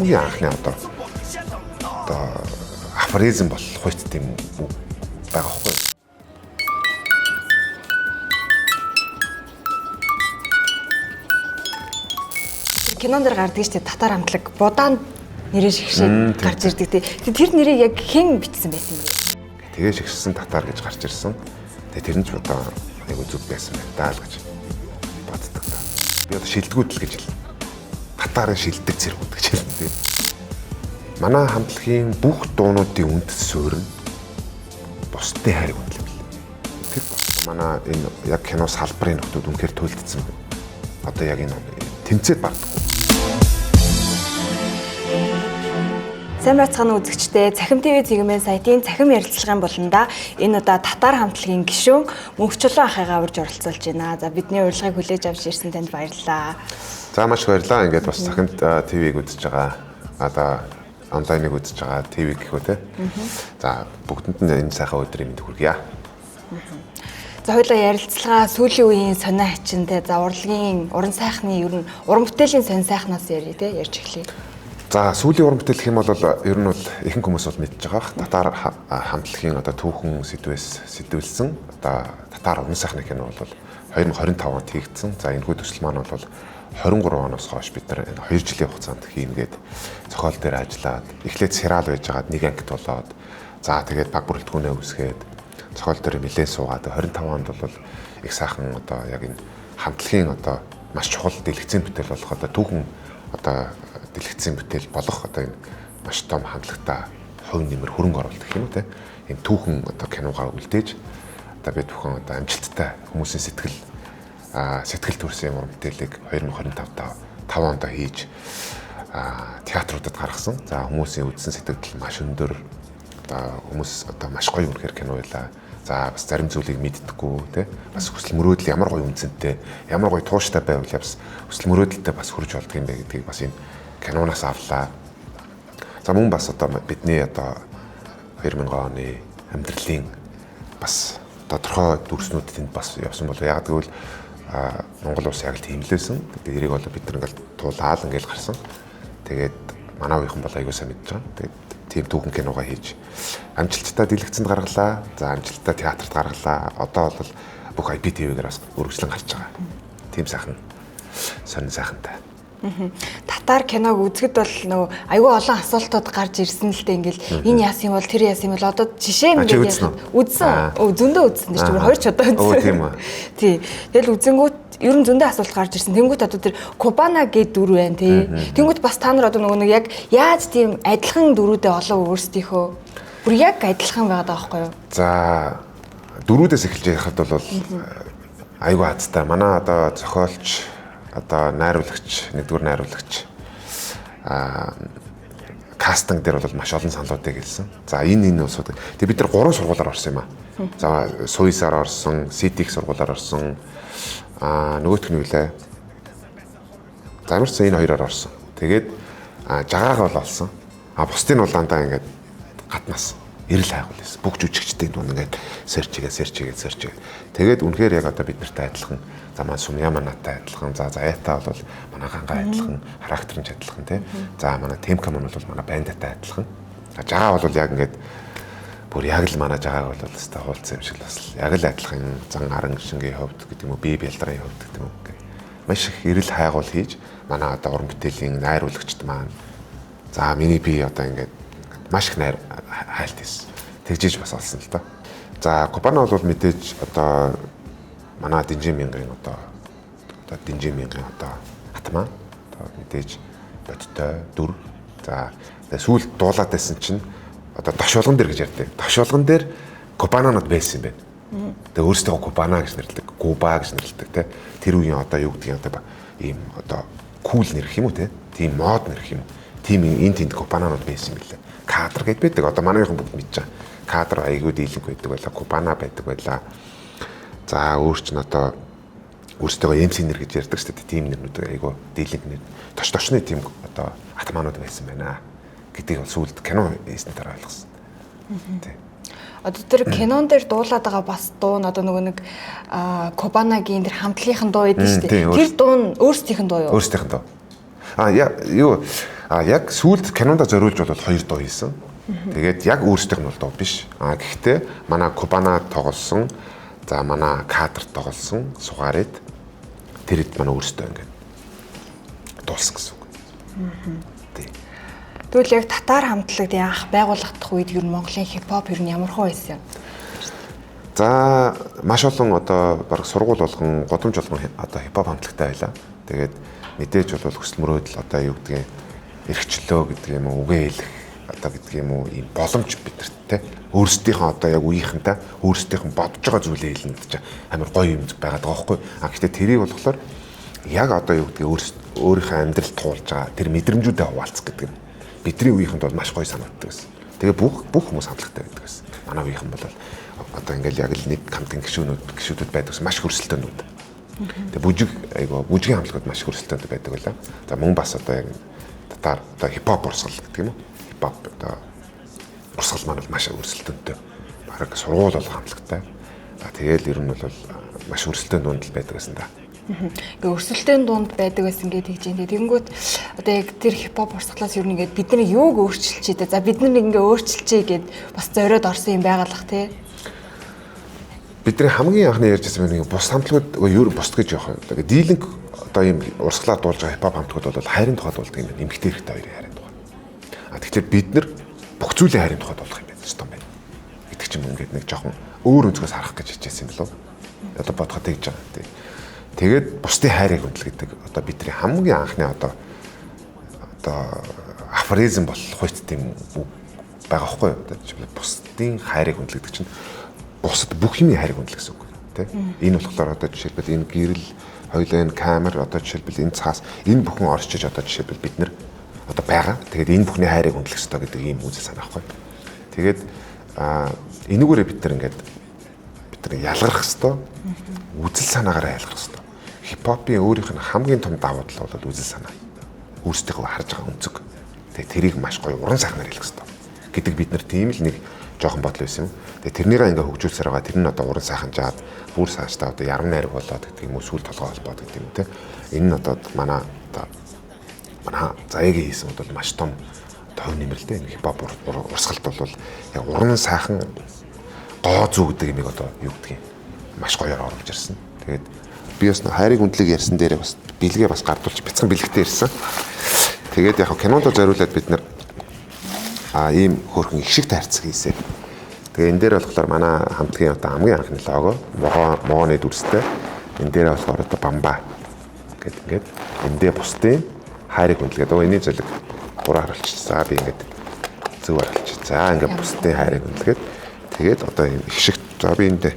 хамгийн анхны одоо афоризм болох хуйт тийм үг байгаа байхгүй. Кинон дээр гардаг шүү дээ татар хамтлаг будаан нэрээ шигшээ гарч ирдэг тий. Тэр нэрийг яг хэн бичсэн байсан юм бэ? Тэгээ шигшсэн татар гэж гарч ирсэн. Тэгээ тэр нь ч одоо айгу зүг байсан байна даа л гэж боддог та. Би одоо шилдэгүүдэл гэж хэл. Татарын шилдэг зэргүүд гэж хэлсэн тий. Манай хамтлагийн бүх дуунуудын үндэс суурь нь бусдын хайрыг үнэлэв. Тэр манай энэ яг кино салбарын нөхдүүд үнэхээр төлөвлөсөн байна. Одоо яг энэ тэмцээд бардаггүй. Сайн байцгаана үзэгчдээ Цахим ТV цэгмэн сайтын цахим ярилцлагын болонда энэ удаа татар хамтлагийн гишүүн Мөнхчлөө ахыгаа урьж оролцуулж байна. За бидний урилгыг хүлээж авч ирсэн танд баярлалаа. За маш баярлалаа. Ингээд бас Цахим ТV-г үзэж байгаа. Одоо онлайныг үзэж байгаа ТV гэхүү те. За бүгдэнд нь энэ сайхан өдрийн мэнд хүргье. За хоёулаа ярилцлага сүүлийн үеийн сонио хачин те. За урлагийн уран сайхны ер нь уран бүтээлийн сонио сайхнаас ярья те. Ярьж эхлэе. За сүүлийн уран бүтээл гэх юм бол ер нь бол ихэнх хүмүүс бол мэдж байгаа. Татар хамтлагийн одоо түүхэн сэдвэлсэн одоо татар уран сайхны кино бол 2025 онд хийгдсэн. За энэхүү төсөл маань бол 23 оноос хойш бид нар 2 жилийн хугацаанд хийнгээд зохиол дээр ажиллаад эхлээд сериал байж байгаад нэг ангит болоод за тэгээд баг бүрэлдэхүүнээ үүсгээд зохиол дээр нэлээд суугаад 25 онд бол их сайхан одоо яг энэ хамтлагийн одоо маш чухал дэлгэцийн бүтээл болох одоо түүхэн одоо дэлгэцийн бүтээл болох одоо энэ маш том хамтлагтай хувь нэмэр хөрөнгө оруулалт гэх юм уу те энэ түүхэн одоо киногаа үлдээж одоо бид бүхэн одоо амжилттай хүмүүсийн сэтгэл төрсэн уран бүтээлийг 2025 онд хийж театруудад гаргасан. За хүмүүсийн үзсэн сэтгэл маш өндөр одоо хүмүүс одоо маш гоё үнэхээр кино байлаа. За бас зарим зүйлийг мэддэггүй те бас хүсэл мөрөөдөл ямар гоё үнцэнтэй ямар гоё тууштай байвал бас хүсэл мөрөөдөлтэй бас хүрж болдго юм бэ гэдгийг бас энэ киноноос авлаа. За мөн бас одоо бидний одоо 2000 оны амьдралын бас тодорхой дүрснүүд тэнд бас явсан болоо. Яг гэвэл Монгол улс яг л тэмлээсэн. Тэгээд эрийг бол бид нар ингээл туулаал ингээл гарсан. Тэгээд манай үеийнхэн бол аягүй сайн мэдж байгаа. Тэгээд тийм түүхэн киногоо хийж амжилттай дэлгэцэнд гаргалаа. За амжилттай театрт гаргалаа. Одоо бол бүх IPTV-гээр бас үргэлжлэн гарч байгаа. Тийм сайхан сонин сайхантай. Татар киног үзэхэд бол нөгөө аюу олон асуултууд гарч ирсэн л дээ ингээл энэ яасан юм бол тэр яасан юм бол одоо жишээ нь үзсэн зөндөө үзсэн дээ ч хоёр ч удаа үзсэн. Тий. Тэгэл үзэнгүүт ер нь зөндөө асуулт гарч ирсэн. Тэнгүүт одоо тэр Кубана гэдэг дүр байна тий. Тэнгүүт бас та нар одоо нөгөө нэг яг яаж тийм адилхан дүрүүдээ олоо өөрсдийнхөө бүр яг адилхан байгаад байгаа байхгүй юу? За дүрүүдээс эхэлж ярихад бол аюу хацтай. Манай одоо зохиолч одоо найруулагч нэгдүгээр найруулагч кастинг дээр бол маш олон саналуудыг хэлсэн. За энэ улсууд. Тэгээ бид нар 3 сургуулиар орсон юм аа. За Суисаар орсон, Ситик сургуулиар орсон. Нөгөөх нь юу вэ? За ямарчсан энэ хоёроор орсон. Тэгээд жагааг бол олсон. Бусдын бол дандаа ингээд гаднаас эрэл хайгуул байсан. Бүх жүжигчдийн дунд ингээд сэрчигээ. Тэгээд үнэхээр яг одоо бид нартай адилхан замаа сумья манаатай адилхан. За заяатаа бол манай гангаа адилхан, характер нь адилхан тий. За манай темка маань бол манай бандатай адилхан. Жагаа бол яг ингээд бүр яг л манай жагааг бол өстой хуулцсан юм шиг л бас яг л адилхан зан аран шингийн хөвд гэдэг юм уу, бие бэлдрийн хөвд гэдэг юм уу. Маш их эрэл хайгуул хийж манай одоо уран бүтээлийн найруулагчд маань за миний би одоо ингээд маш их хайлт хийсэн. Тэгжиж бас олсон л доо. За Кубана бол мэдээж одоо манай Динжимингийн одоо хатмаа одоо мэдээж бодтой дүр. За сүүл дуулаад байсан чинь одоо ташуулган дээр гэж ярьдаг. Ташуулган дээр Кубананууд байсан юм байна. Тэгээ өөрсдөө Кубана гэж нэрлэдэг, Куба гэж нэрлэдэг те. Тэр үеийн одоо юу гэдгийг одоо ийм одоо кул нэрх юм уу те. Тийм мод нэрх юм. Тийм энэ тэнд Кубананууд байсан юм билээ. Кадр гэд байдаг. Одоо манайхан бүгд мэдж байгаа. Кадр айгүй дийлэнх байдаг байлаа, Кубана байдаг байлаа. За өөр ч н одоо өөрсдөө MC нэр гэж ярьдаг шүү дээ. Тим нэрнүүд айгүй дийлэнх нэр. Тошны тим одоо атманууд байсан байна гэдгийг бол сүүлд кино хийсэн дараа ойлгосон. Тий. Одоо тэр кинон дээр дуулаад байгаа бас дуу нь одоо нөгөө нэг Кубанагийн тэр хамтлагийнхан дуу байдаг шүү дээ. Тэр дуу нь өөрсдийнх нь дуу юу? Өөрсдийнх нь дуу. Юу яг сүүлд кинонда зориулж бол 2 дуу хийсэн. Тэгээд яг өөрсдийнх нь бол дуу биш. Гэхдээ манай Кубана тоглосон, за манай кадр тоглосон Сугарид тэрэд манай өөрсдөө ингээд дуулсан гэсэн үг. Тий. Тэгвэл яг татар хамтлагт анх байгуулагдах үед ер нь Монголын хипхоп ер нь ямар хөө байсан юм? За маш олон одоо баг сургууль болгон, годамж болгон одоо хипхоп хамтлагтай байлаа. Тэгээд мэдээж бол хүсэл мөрөөдөл одоо юу гэдгийг эрхчлөө гэдэг юм уу, үгээ хэлэх одоо гэдэг юм уу, ийм боломж бидэрт те өөрсдийнхөө одоо яг үеийнхэнтэй өөрсдийнх нь бодож байгаа зүйлээ хэлнэ гэж амар гоё юм байгаад байгаа байхгүй. Гэхдээ тэрийг болохоор яг одоо юу гэдгийг өөрийнхөө амьдралд туулж байгаа тэр мэдрэмжүүдэд хуваалцах гэдэг нь бидний үеийнхэнд бол маш гоё санагддаг гэсэн. Тэгээ бүх хүмүүс хамтлагтай байдаг гэсэн. Манай үеийнхэн бол одоо ингээл яг л нэг хамтын гишүүдүүд байдаг гэсэн маш хөрсөлтөөнүүд. Тэгээ бүжгийн хамтлагууд маш хөрсөлтөөнтэй байдаг байлаа. За мөн бас одоо яг татар одоо хипхоп урсгал гэдэг юм уу? Хипхоп одоо урсгал маань маш хөрсөлтөөнтэй. Бараг сургууль бол хамтлагтай. Тэгээл ер нь бол маш хөрсөлтөөн дунд л байдаг гэсэн да. Ингээ өрсөлдөөн дунд байдаг байсан гэдэг чинь тэгэнгүүт одоо яг тэр хипхоп урсгалаас ер нь ингээд бид нар юуг өөрчилчээ дээ. За бид нар ингээ өөрчилчээ гэд бас зориод орсон юм байгалах тий. Бидний хамгийн анхны ярьжсэн нэг бус хамтлагууд ер нь бус гэж явах. Тэгээ дийлэнх одоо ийм урсгалаар дуулж байгаа хипхоп хамтлагууд бол хайрын тухай дуулдаг юм байна. Эмгтэй хэрэгтэй хоёрын хайрын тухай. Тэгэхээр бид нар бүх зүйлийн хайрын тухай дуулах юм байна. Стом байна. Гэдэг чинь ингээд нэг жоохон өөр өнцгөөс харах гэж хичээсэн юм болов. Одоо бодоход тэгж байгаа тий. Тэгээд бусдын хайрыг хүндэл гэдэг одоо бидний хамгийн анхны одоо афоризм бол хуйцтай юм байгаа хгүй юу? Одоо бусдын хайрыг хүндэл гэдэг чинь бусад бүх юмын хайрыг хүндэл гэсэн үг тий. Энэ болохоор одоо жишээлбэл энэ гэрэл, хоёлаа энэ камер, одоо жишээлбэл энэ цаас энэ бүхэн орчиж одоо жишээлбэл бид нар одоо байгаа. Тэгээд энэ бүхний хайрыг хүндлэх ёстой гэдэг ийм үзэл санаа байхгүй. Тэгээд энүүгээрээ бид нар ялгарх ёстой. Үзэл санаагаараа ялгарх ёстой. Хипхопын өөрийнх нь хамгийн том давуу тал бол үзэл санаа. Өөрсдийнхөө харж байгаа өнцөг. Тэгээд тэрийг маш гоё уран сайхнаар хэлэх ёстой. Гэдэг бид нар тийм л нэг жоохон бодол байсан юм. Тэгээд тэрнийгээ ингээ хөгжүүлсээр байгаа. Тэр нь одоо уран сайханжаад бүр цаашдаа одоо ярам найраг болоод гэдэг юм уу, сүүл толгой холбоод гэдэг юм те. Энэ нь одоо манай заяагийн хийсэн бол маш том тов нэмрэлтэй энэ хипхоп урсгалт бол яг уран сайхан гоо зүү гэдэг юмыг одоо юу гэдгийг маш гоёор оруулж ирсэн. Тэгээд би бас хайрыг хүндлэг ярьсан дээрээ бас бэлгээ бас гардуулж бяцхан бэлгтэй ирсэн. Тэгээд яг кинонд зориулаад бид нар ийм хөөрхөн их шиг таарцаг хийсэн. Тэгээ энэ дээр болохоор манай хамтгийн одоо хамгийн анхны лого могооны дүрстэй. Энэ дээр болохоор одоо бамба гэдэг ингээд эндээ бусдын хайрыг хүндлгээд энэний зөвлөг гураар харуулчихсан. Би ингээд зөв харуулчих. За ингээд бусдын хайрыг хүндлгээд тэгээд одоо ийм их шиг за би эндээ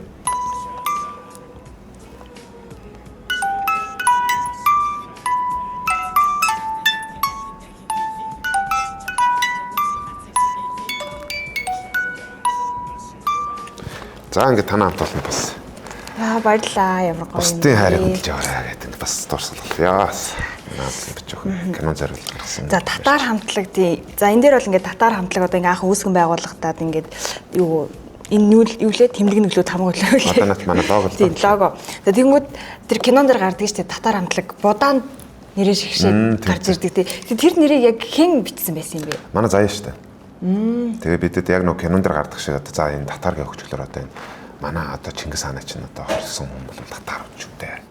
за ингээд танаа хамт болно бас. Баярлалаа. Ямар гоё юм. Бусдын хайрыг хүндэлж яваарай гэдэг бас дурсгал. Яас. Бич кино зориулж гаргасан. За татар хамтлагдын. За энэ дээр бол ингээд татар хамтлаг одоо ингээ анх үүсгэн байгууллагатаад ингээд юу энэ юу лээ тэмдэг нөлөөд хамгаалаа. Одоо нат манай лого. Тийм лого. За тэгэнгүүт тэр кинон дээр гардаг шүү дээ татар хамтлаг будаанд нэрээ шигшээд гарч ирдэг тий. Тэр нэрийг яг хэн бичсэн байсан юм бэ? Манай заяа шүү дээ. Тэгээ бидэд яг нэг кинон дээр гардаг шиг одоо за энэ татаргийн хөгжлөөр одоо энэ манай одоо Чингис хааны чинь одоо хорсон хүн бол татар ч үдэ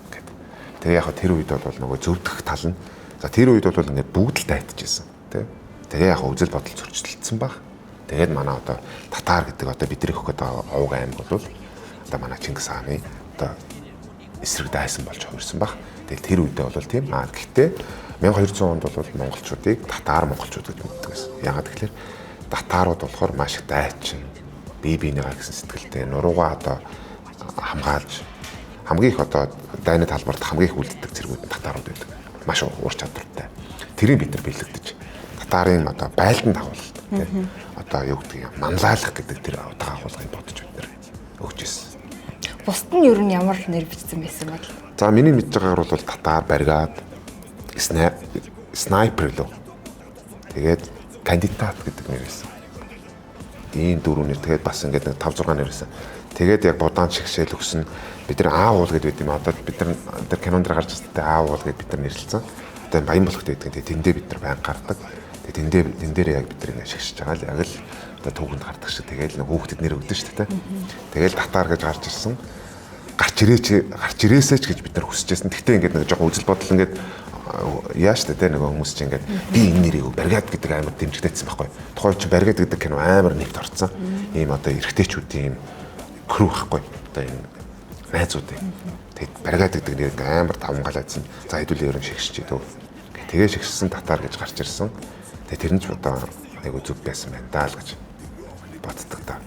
гэдэг. Тэгээ яг тэр үед бол нөгөө зөвдөх тал нь за тэр үед бол ингээд бүгд л тайтажсэн тий. Тэгээ яг үзэл бодол зөрчилдсөн баг. Тэгээд манай одоо татар гэдэг одоо бидний хөхөд овг аим бол одоо манай Чингис хааны одоо эсрэг дайсан болж хувирсан баг. Тэгээ тэр үедээ бол тийм гэхдээ 1200 онд бол монголчуудыг татар монголчууд гэж мэддэг байсан. Яагаад гэвэл татарууд болохоор маш их дайчин, бие биенийгаа гэсэн сэтгэлтэй, нуруугаа одоо хамгаалж хамгийн их одоо дайны талбарт хамгийн их үлддэг зэргүүд нь татарууд байдаг. Маш ур чадвартай. Тэрийг бид нар бэлэгдэж татарын одоо байлдан дагуулт тийм одоо юу гэдэг юм манлайлах гэдэг тэр утга агуулгыг бодож бид нар өгч ирсэн. Бусд нь ер нь ямар нэр бичсэн байсан бэ? За миний мэдж байгаагаар бол татар, баригад, снайпер лөө. Тэгээд кандидат гэдэг нэр байсан. Ийм дөрөв нэр тэгээд бас ингээд 5 6 нэр байсан. Тэгээд яг будаан шигшээл өгсөн бид нар аавуул гэдэг байт юм. Одоо бид нар кинонд гарч ирсэн аавуул гэдэг бид нар нэрлэлсэн. одоо баян болох гэдэг тэндээ бид нар байн гардаг. Тэгээ тэн дээр яг бид нэг шигшж байгаа л яг л одоо түүхэнд гардаг шиг тэгээл нэг хүүхдэд нэр өгдөн шүү дээ. Тэгээл татаар гэж гарч ирсэн. Гарч ирээсэй ч гэж бид нар хүсэжсэн. Тэгтээ ингээд нэг жоохон үзэл бодол ингээд яаш тэ нэг хүмүүс чинь ингээд би энэ нэрийг баригад гэдэг амар дэмжигдээсэн байхгүй. Тухайн чи баригад гэдэг кино амар нэвт орцсон. Ийм одоо эргэжтэйчүүдийн крүү байхгүй. Одоо энэ найзуудын. Тэгээд баригад гэдэг нэр амар давмгаалаадсан. За хэдүүл ерөн шигшчээ дөө. Тэгээ шигшсэн татаар гэж гарч ирсэн. Тэгээ тэр нь ч одоо айгу зүг байсан байна даа л гэж боддог та.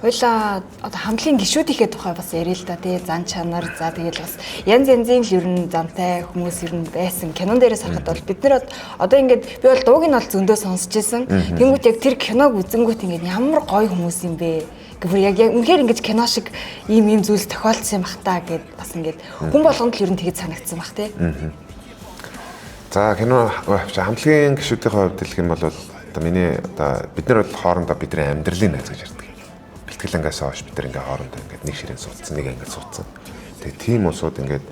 Хойлоо одоо хамтлагийн гишүүдийнхээ тухай бас ярил л да тий зан чанар за тэгэл бас янз янзын л ер нь замтай хүмүүс ер нь байсан кинон дээрээс харахад бол бид нэр одоо ингээд би бол дууг нь бол зөндөө сонсч байсан. Тэнгүүт яг тэр киног үзэнгүүт ингээд ямар гоё хүмүүс юм бэ. Гэвэр яг үнэхээр ингэж кино шиг ийм зүйлс тохиолдсон юм бах та гэд бас ингээд хүн болгонд л ер нь тэгэж санагдсан бах тий. За кино хамтлагийн гишүүдийн хувьд хэлэх юм бол одоо миний одоо бид нар бол хоорондоо бидний амьдралын найз гэж ярьдаг. Бэлтгэл ангиас хойш бид нар ингээ хоорондоо ингээ нэг ширээн суудсан, нэг ангид суудсан. Тэгээ тийм улсууд ингээд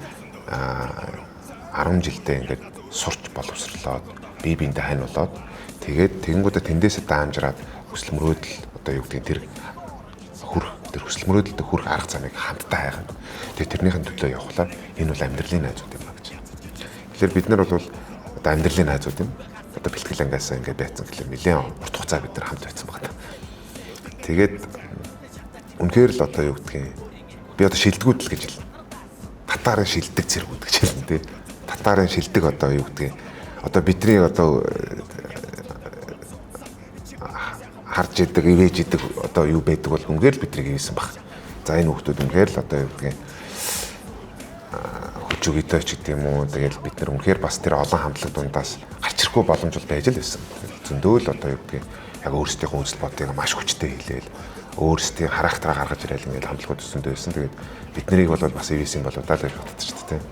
10 жилдээ ингээд сурч боловсрлоод бие биендээ хань болоод тэгээд тэгэнгүүтээ тэндээсээ даамжраад хүсэл мөрөөдөл одоо юу гэдэг тэр хүсэл мөрөөдөлд хүрэх арга замыг хамтдаа хайгана. Тэгээд тэрнийхэн төлөө явхлаа энэ бол амьдралын найзууд юм а гэж. Тэгэхээр бид нар бол одоо амьдралын найзууд юм. Одоо бэлтгэл ангиасаа ингээд байцсан гэхэлээ нэлээд урт хугацаа бид нар хамт байцсан байна. Тэгээд үнэхээр л одоо юу гэдгийг би одоо шилдэгүүд л гэж хэлнэ. Татарын шилдэг зэргүүд гэж хэлнэ тий. Татарын шилдэг одоо юу гэдгийг одоо бидний одоо харж идэг, ивэж идэг одоо юу байдаг бол үнэхээр л биднийг ивсэн баг. За энэ хүмүүс үнэхээр л одоо юу гэдгийг хүчүгитэй ч гэдэг юм уу. Тэгэл бид нар үнэхээр бас тэр олон хамтлаг дундаас гарч ирэхгүй боломж бол байж л байсан. Зөндөө л одоо юу гэдгийг яг өөрсдийнхөө үзэл бодыг маш хүчтэй хэлээл өөрсдийн характераа гаргаж ирээл ингээд хамтлагууд өсөндөө байсан. Тэгээд бид нарыг бол бас ивсэн болоо даа гэж боддог шүү дээ.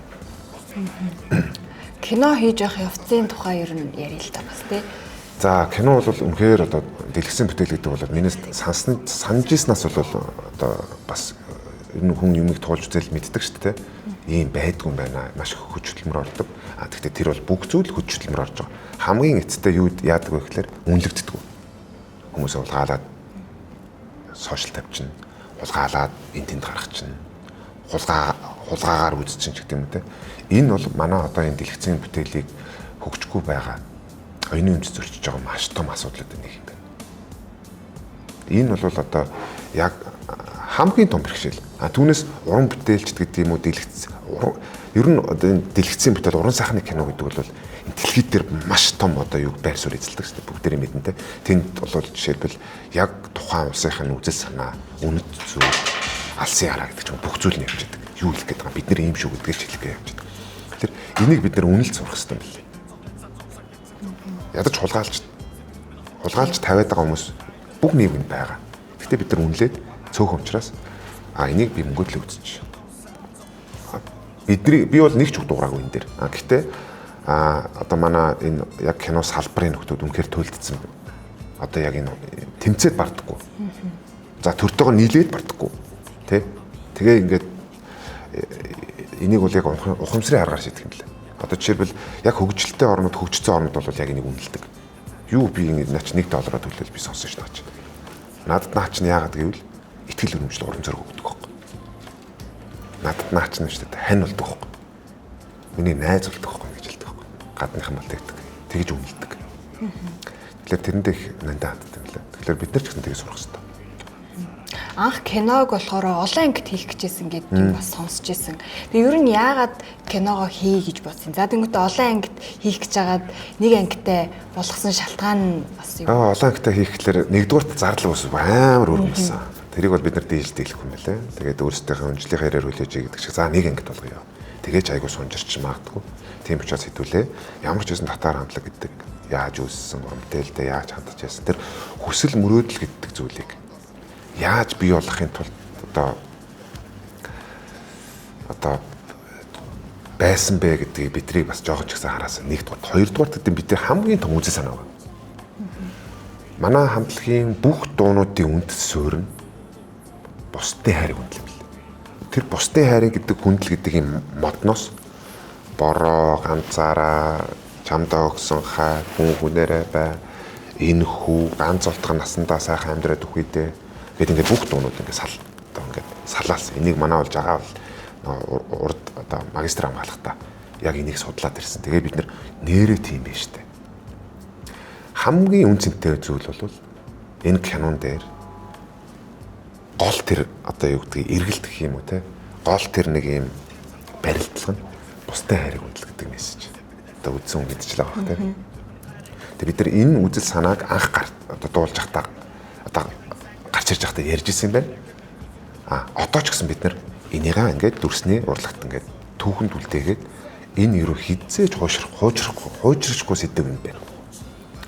Кино хийж явах явцын тухай ер нь ярил л та бас тий. За кино бол үнэхээр одоо дэлгэсэн бүтээл гэдэг бол миний санаж ирснаас бол одоо бас энэ хүн юмыг туулж үзэл мэддэг шүү дээ. Ийм байдгүй юм байна. Маш их хүч хөдөлмөр ордог. Гэхдээ тэр бол бүх зүйл хүч хөдөлмөр орж байгаа. Хамгийн эцэстээ юу яадаг вэ гэхээр үнэлэгддэг. Хүмүүс улгаалаад сошиал тавьчихна. Улгаалаад энэ тэнд гаргачихна. Хулгаагаар үзчихин ч гэдэг юм те. Энэ бол манай одоо энэ дэлгэцийн бүтээлийг хөгжихгүй байгаа. Оюуны үндэс зөрчиж байгаа маш том асуудлууд нэг юм байна. Энэ бол одоо яг хамгийн том бэрхшээл. Түүнээс уран бүтээлч гэдэг юм уу дэлгэц ер нь одоо энэ дэлгэцийн бүтээл уран сайхны кино гэдэг бол энэ дэлхийд дээр маш том одоо юу байр суурь эзэлдэг шүү дээ бүгдээрээ мэднэ те. Тэнд бол жишээлбэл яг тухайн улсынхаа үзэл санаа, үнэт зүйл, алсын хараа гэдэг ч бүх зүйл нь явж байдаг. Юу хэлэх гээд байгаа бид нар ийм шүү гэдгийг хэлэх гээд явж байдаг. Тэгэхээр энийг бид нар үнэлж сурах хэрэгтэй юм билээ. Ядаж хулгайлж тавиад байгаа хүмүүс бүх нийгэмд байгаа. Гэхдээ бид нар үнэлээд цөөхөн учраас энийг би мөнгөдлөө үзчих. Би бол нэг ч үг дуураагүй энэ дээр. Гэхдээ одоо манай энэ яг кино салбарын нөхдүүд үнэхээр төлөвлөсөн. Одоо яг энэ тэмцээд бардаггүй. За төртөөгөө нийлээд бардаггүй. Тэ? Тэгээ ингээд энийг бол яг ухамсарын аргаар шийдэх юм лээ. Одоо жишээлбэл яг хөгжилтэй орнууд, хөгжсөн орнууд бол яг энийг үнэлдэг. Юу би наач $1 төлөөл би сонсон ш наач. Надад наач нь яагаад гэвэл итгэл үнэмшил уран зориг өгдөг байхгүй. Надад наач нь шүү дээ хань болдог байхгүй. Миний найз болдог байхгүй гэж хэлдэг байхгүй. Гадныхан бол тэгж үнэлдэг. Тэгэхээр тэрэндээ их нандаа ханддаг юм лээ. Тэгэхээр бид нар ч гэсэн тэгж сурах хэрэгтэй. Анх киног болохоор олон ангид хийх гэжсэн гэдэг бас сонсч байсан. Тэгээ ер нь яагаад киногоо хий гэж бодсон. За тэнгуүтээ олон ангид хийх гэж хагаад нэг ангитай болгосон шалтгаан нь бас юу? Олон ангитай хийх гэхээр нэгдүгээрт зардал ус амар өргөмсөн. Тэрийг бол бид нар дийлж дийлэх юм байлаа. Тэгээд өөрсдийнхөө өнжлийнхээ яриар хүлээж гэдэг шиг за нэг ангид болгоё. Тэгээж айгуу сунжирч магадгүй. Тийм учраас хэдүүлээ. Ямар ч байсан татаар хамтлаг гэдэг яаж үүссэн, өмтэлдээ яаж хандж байсан. Тэр хүсэл мөрөөдөл гэдэг зүйлийг яаж бий болгохын тулд одоо байсан бэ гэдгийг бидний бас жоохон ч гэсэн хараасан. Нэгдүгээр, хоёрдугаар гэдэг бидний хамгийн том үзэл санаа байна. Манай хамтлагийн бүх дуунуудын үндэс суурь нь бусдын хайрыг хүндлэв. Тэр бусдын хайрыг гэдэг хүндэл гэдэг юм модноос бороо ганцаараа чамдаа өгсөн хай хүн хүнээрээ бай энэ хүү ганц олдох насандаа сайхан амьдраад үхвэдэ гэдэг ингээд бүх дуунууд ингээд салаалсан. Энийг манай болж байгаа бол урд одоо магистр хамгаалахдаа яг энийг судлаад ирсэн. Тэгээ бид нэрээ тийм байж штэ. Хамгийн үнцэнтэй зүйл бол энэ кинон дээр гол тэр одоо юу гэдгийг эргэлдэх юм уу те гол тэр нэг юм барилдлага нь бусдын хайрыг үнэлэх гэдэг мессеж одоо үдсэн мэдчихлээ баг те. Тэгээ бид нар энэ үзэл санааг анх одоо дуулж захтаа одоо гарч ирж захтаа ярьж ирсэн юм байна. Одоо ч гэсэн бид нар энийгээ ингээд дүрсний урлагт ингээд түүхэнд үлдээгээд энэ юу хизээж хуучрахгүй сэдв юм байна.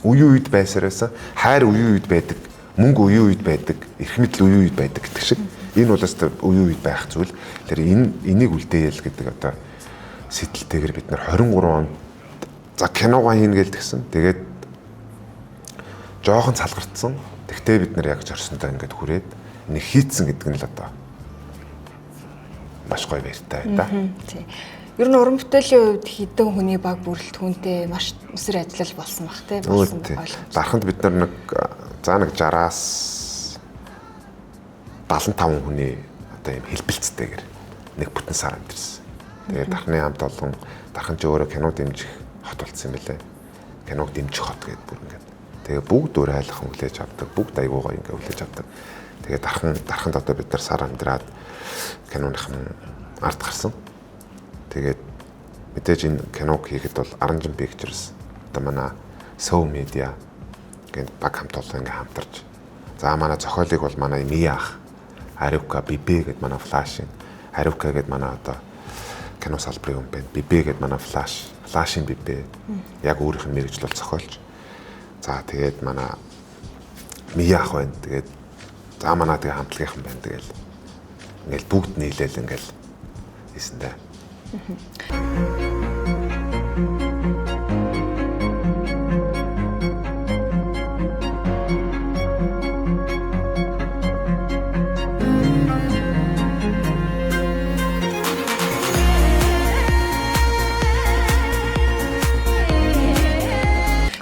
Үеийн үед байсараасан хайр үеийн үед байдаг, мөнгө үеийн үед байдаг, эрх мэдэл үеийн үед байдаг гэдэг шиг энэ бол өстой үеийн үед байх зүйл. Тэр энийг үлдэээл гэдэг одоо сэтэлтэйгээр бид нар 23 онд за киногоо хийнэ гээл тэгсэн. Тэгээд жоохон салгартсан. Тэгтээ бид нар яг зорсондоо ингээд хүрээд энийг хийцэн гэдэг нь л одоо маш гоё баяртай байна да. Тийм. Ер нь уран бүтээлийн хувьд хэдэн хүний баг бүрэлдэхүүнтэй маш өсөр ажиллаж болсон бах те болсон ойлгомжтой. Дарханд бид нар нэг 60-аас 75 хүний одоо юм хэлбэлцтэйгээр нэг бүтэн сар амьдэрсэн. Тэгээд дархны хамт олон дархан ч өөрөө кино дэмжих хот болсон юм билээ. Киног дэмжих хот гэдэг бүр ингээд. Тэгээ бүгд өөр айлхан хүлээж авдаг, бүгд аягүй гоё ингээд хүлээж авдаг. Тэгээд дарханд одоо бид нар сар амьдраад киноныхан ард гарсан. Тэгээд мэдээж энэ киног хийхэд бол Аранжин Pictures одоо манай Sow Media гэнэ баг хамт олон ингээм хамтарч. За манай зохиолыг бол манай Мия ах, Аривка Бибэ гэд манай Flash-ын, Аривка гэд манай одоо кино салбарын хүн байна. Бибэ гэд манай Flash-ын Бибэ. Яг өөрийнх нь мэргэжил бол зохиолч. За тэгээд манай Мия ах байна. Тэгээд за манай тэгээ хамтлагийнхан байна. Тэгэл ингээл бүгд нийлээл ингээл хийсэндээ.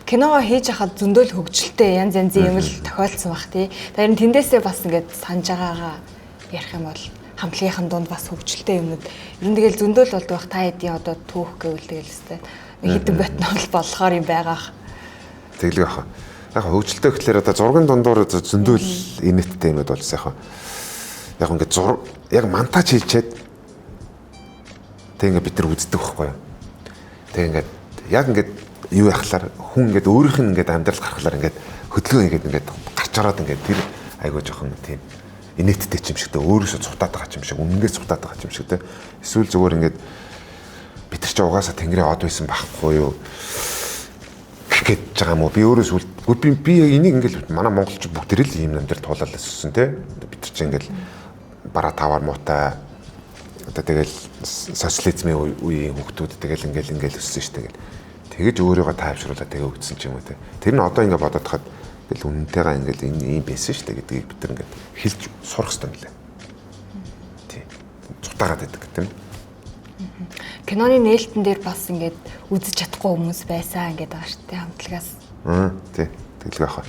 Киногоо хийж хахад зөндөл хөгжилтэй янз янзын юм л тохиолдсон бах тий. Харин тэндээсээ бас ингээд санаж байгаагаа ярих юм бол хамтлагийнхан дунд бас хөгжилтэй юмнууд ер нь тэгэл зөндөл болдог бах та хэдийн одоо түүх гэвэл тэгэл өстэй нэг хэдэн ботнол болохоор юм байгаах. Тэглэг ах. Яг хөгжилтэй гэхэлэр одоо зургийн дундуур зөндөл инэттэй юмуд болсон яг ингээд яг монтаж хийчихэд тэг ингээд бид нар үздэг байхгүй юу. Тэг ингээд яг ингээд юу яхахлаар хүн ингээд өөрийнх нь ингээд амьдрал гаргахлаар ингээд хөдөлгөөн ингээд гарч ороод ингээд тэр айгуу жоохон тийм инээдтэй ч юм шиг тэ өөрөөсөө цутаад байгаа юм шиг үнэнгээ цутаад байгаа юм шиг тэ эсвэл зүгээр ингээд бид нар ч угаасаа тэнгэрийн од байсан байхгүй юу гэж байгаа юм уу би өөрөөс би яг энийг ингээд манай монголч бүгд л ийм амьдрал туулаад өссөн тэ бид нар ч ингээд бараа таваар муутай одоо тэгэл социализмын үеийн хүмүүс тэгэл ингээд өссөн шүү дээ тэгэж өөрийгөө тайвшруулаад тэгээ өгдсөн ч юм уу те. Тэр нь одоо ингээд бодоод хахад тэгэл үнэнтэйгээ ингээд энэ юм байсан шүү дээ гэдгийг бид нар ингээд хэлж сурах хэрэгтэй юм лээ. Тий. Цутаагаад байдаг гэдэг нь. Киноны нээлтэн дээр бас ингээд үзэж чадахгүй хүмүүс байсан ингээд байгаа шүү дээ хамтлагаас. Тий. Тэглэг ахаа.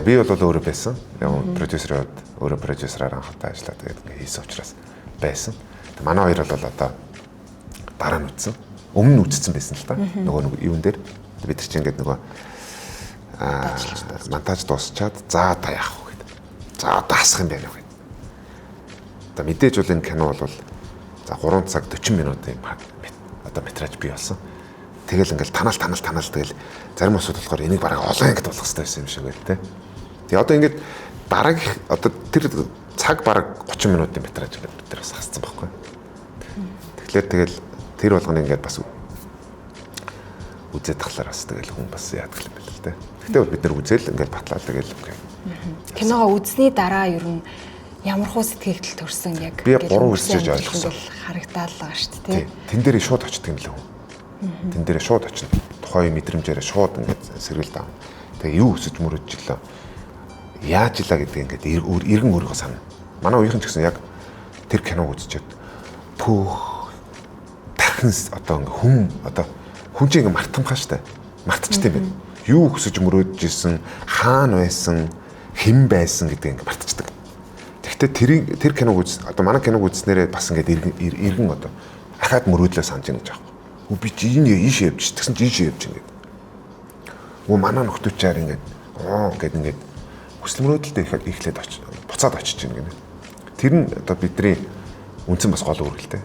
Би бол өөрөө байсан. Яг продюсерод өөрөө продюсераар анхудаа ажиллаад тэгээд ингээд хийсэн учраас байсан. Манай хоёр бол одоо дараа нь үзсэн. Өмнө нь үзсэн байсан л та. Нөгөө юун дээр бид нар чинь ингээд нөгөө монтаж дуусчаад за та яах вэ гэдэг. За одоо хасах юм байна уу гэдэг. Одоо мэдээж бол энэ кино бол за 3 цаг 40 минутын одоо метраж бий болсон. Тэгэл ингээд танал тэгэл зарим усуд болохоор энийг бараг олон ангид болох хэрэгтэй байсан юм шиг байл те. Тэгээ одоо ингээд дараагийн одоо тэр цаг бараг 30 минутын метраж гэдэг бид нар бас хассан байхгүй. Тэгэхээр тэгэл тэр болгоны ингээд бас үзээд тахлаар бас тэгэл хүн бас яадаг юм байна л да. Гэхдээ бид нар үзэл ингээд батлаа тэгэл окей. Киногоо үзсний дараа ер нь ямар хуу сэтгэл төрсөн яг би 3 үсэж ойлгосон. Харагдаад байгаа шүү дээ. Тэн дээр шууд очдөг юм л хүн. Тэн дээр шууд очно. Тухайн мэдрэмжээрээ шууд ингээд сэргэл даав. Тэгээ юу өсөж мөрөжлөө. Яаж илаа гэдэг ингээд эргэн өөрийгөө санана. Манай үеийнхэн ч гэсэн яг тэр киног үзчихэд пүүх дахин одоо ингээ хүн чинь ингээ мартамхаа штэ. Мартчихдээ байна. Юу хүсэж мөрөөдж исэн, хаана байсан, хэн байсан гэдгийг ингээ мартчихдаг. Тэгэхдээ тэр киног одоо манай киног үзснээрээ бас ингээ иргэн одоо ахаад мөрөөдлөө санаж ийн гэж аахгүй. Би чи энэ ийш явж тэгсэн чи ийш явж ингээд. Манай нөхдөөчээр ингээд хүсэл мөрөөдөлтөд эхлээд буцаад очиж байна гэнэ. Тэр нь одоо бидний үндсэн бас гол үүрэгтэй.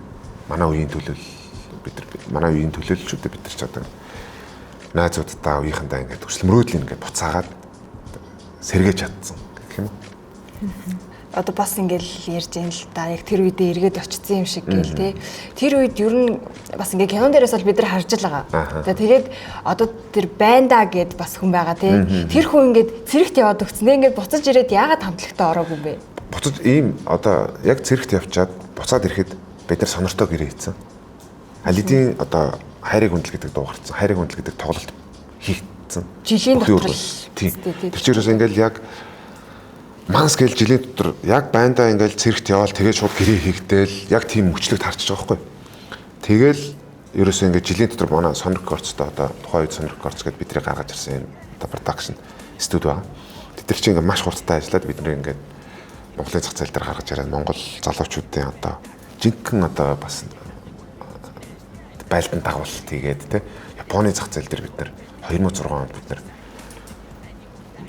Манай үеийн төлөөлөл шүү дээ бид нар ч одоо найзуудтай үеийнхандаа ингээд хүсэл мөрөөдлийг ингээд буцаагаад сэргээж чадсан гэх юм уу. Одоо бас ингээл ярьж юм л да. Яг тэр үедээ эргээд очсон юм шиг гээл те. Тэр үед ер нь бас ингээ кинон дээрээс бол бид нар харж л байгаа. За тэгээд одоо тэр байндаа гэд бас хүн байгаа те. Тэр хүн ингээд цэрэгт яваад өгцөн. Ингээд буцаж ирээд яагаад хамтлагтаа ороогүй юм бэ? Буцаж ийм одоо яг цэрэгт явчаад буцаад ирэхэд бид нар сонортой гэрээ хийсэн. Алидийн одоо хайрыг хүндэл гэдэг дуу гарцсан. Хайрыг хүндэл гэдэг тоглолт хийгдсэн. Жилийн дотор. Тийм. Тэр чигээс ингээл яг манс гэл жилийн дотор яг байндаа ингээл цэрэгт яваал тэгээд шууд гэрээ хийгдээл яг тийм мөчлөгт харчих байгаа байхгүй. Тэгэл ерөөсөө ингээд жилийн дотор манай сонирх горцтой одоо тухайн үед сонирх горц гэдээ бидний гаргаж ирсэн одоо production студи байгаа. Тэд чинь ингээд маш хурдтай ажиллаад бид нэр ингээд Монголын зах зээл дээр гаргаж ирээд Монгол залуучуудын одоо жинхэнэ одоо бас байлдан дагуулт хийгээд те Японы зах зээл дээр бид нар 2006 онд бид нар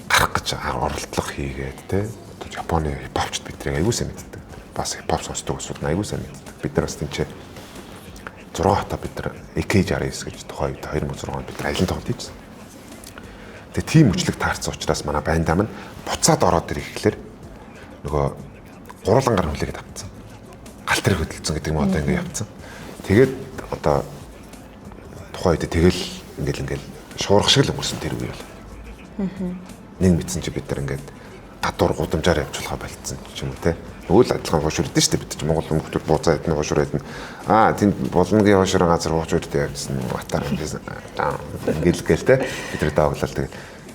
гарах гэж оролдлого хийгээд те Японы хипхопчд биднийг аягүй сайн мэддэг. Бас хипхоп сонсдог усуд аягүй сайн мэддэг. Бид нар бас тэнцээ 6 хотоо бид нар AK69 гэж тухайн үед 2006 онд бид нар аялын тоглолт хийжсэн. Тэгээ тийм мөчлөг таарсан учраас манай байндаа минь буцаад ороод ирэхлээр нөгөө гурлан гар хүлээгээд авцсан. Галтарыг хөдөлсөн гэдэг юм одоо ингэ явцсан. Тэгээд одоо тухайн үед тэгэл ингээл шуурх шиг л өнгөрсөн тэр үе бол. Нэг мэдсэн чи бид нар ингээд гадуур гудамжаар явуулахаа болцсон ч юм уу те. Нөгөө л адилхан хошур идэв шүү дээ бид чинь Монгол хүмүүс бууцаа идэх хошур идэх. Тэнд болонгийн хошур газар хууч үрдээ явсан батар ингээл гээл те. Бид нар дааглал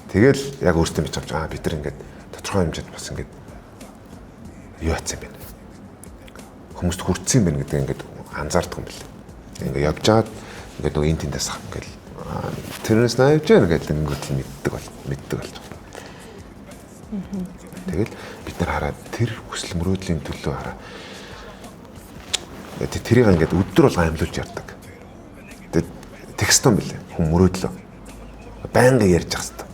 тэгэл яг өөртөө мэдж авч бид нар ингээд тодорхой хэмжээнд бас ингээд юу яцсан бэ? Хүмүүст хүрдсэн юм байна гэдэг ингээд анзаардаг юм бэл. Ингээд явж байгаад ингээд нөгөө эн тэндээс ингээд тэрнээс наавж яа гэдэг ингээд мэддэг болж байна. Тэгэл бид нар хараад тэр хүсэл мөрөөдлийн төлөө хараа. Тэрийг ингээд өдөр болго амьлуулж ярьдаг. Тэгээд текстон бэлээ. Хүн мөрөөдлөө. Байнга ярьж ах хэвээр.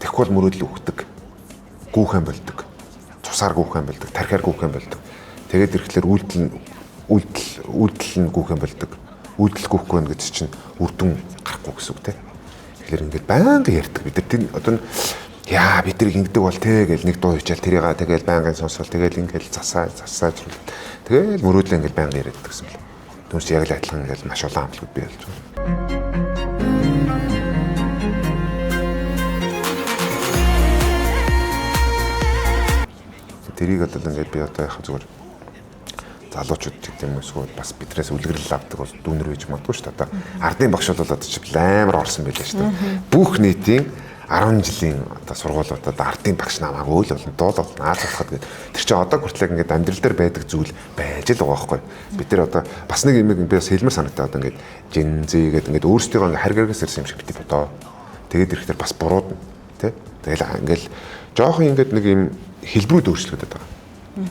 Тэгэхгүй бол мөрөөдөл өгдөг. Гүүхэн болдог. Цусаар гүүхэн болдог. Тархиар гүүхэн болдог. Тэгээд ирэхлээр үйлдэл нь гүүхэн болдог. Үйлдэл гүүхгүй байх гэдэг чинь үрдүн гарахгүй гэсэн үг тийм. Тэгэхээр ингээд байнга ярьдаг. Бид нар одоо яа бид нар ингэдэг бол те гэл нэг дуу хичээл тэрийг тэгэл байнгын сонсвол тэгэл ингээл засааж тэгэл мөрөөдлөө ингээл байнга яриад гэсэн бэл. Түүнээс яг л адилхан ингээл маш олон амтлагууд бий болж байна. Тэрийг одоо ингээд би одоо яхаа зүгээр залуучууд гэдэг юм эсвэл бас бидрээс үлгэрэл авдаг бол дүүнэр байж магадгүй шүү дээ. Одоо ардын багш бол одоо чи амар орсон байлаа шүү дээ. Бүх нийтийн 10 жилийн одоо сургуулиудад ардын багш намаагүй л болно. Дуул болно. Аал болоход гэдэг. Тэр чинь одоо хүртэл ингээд амьдрал дээр байдаг зүйл байж л байгаа байхгүй. Бид нар одоо бас нэг юм би бас хэлмэр санагдаад ингээд Gen Z гэдэг ингээд өөрсдөө ингээд харгаагаас ирсэн юм шиг бити бодоо. Тэгээд ирэхдээ бас бурууд нь тий. Тэгэл ингээд жоохон ингээд нэг юм хэлбэрүүд өөрчлөгдөд байгаа.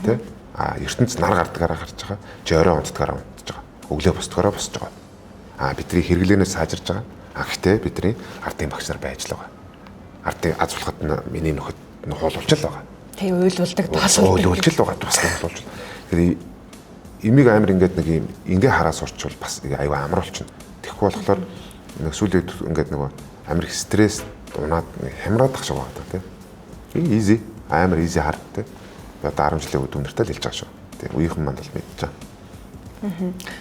Тий. ертөнц нар гардагаараа гарч байгаа. Жорой онцдгаараа унтж байгаа. Өглөө босдгаараа босж байгаа. Бидний хэрэглэнээс сайжирж байгаа. Гэхдээ бидний ардын багш нар байж л байгаа. Ардын аз улхад миний нөхөд хуулуулж л байгаа. Тэг уйлуулдаг уйлуулж л байгаа. Туслах болж. Тэгэхээр имийг амир ингээд нэг юм ингээ хараа сурчвал бас аюу амруулчихна. Тэгэхгүй болохоор нэг сүүлийн ингээд нэг амир их стресс унаад хямраад тах шиг байгаа тийм. Easy амир easy харт тийм. Одоо 10 жилийн өдөртөө л хэлж байгаа шүү. Тийм үеийнхэн манд л мэдчихэж байгаа.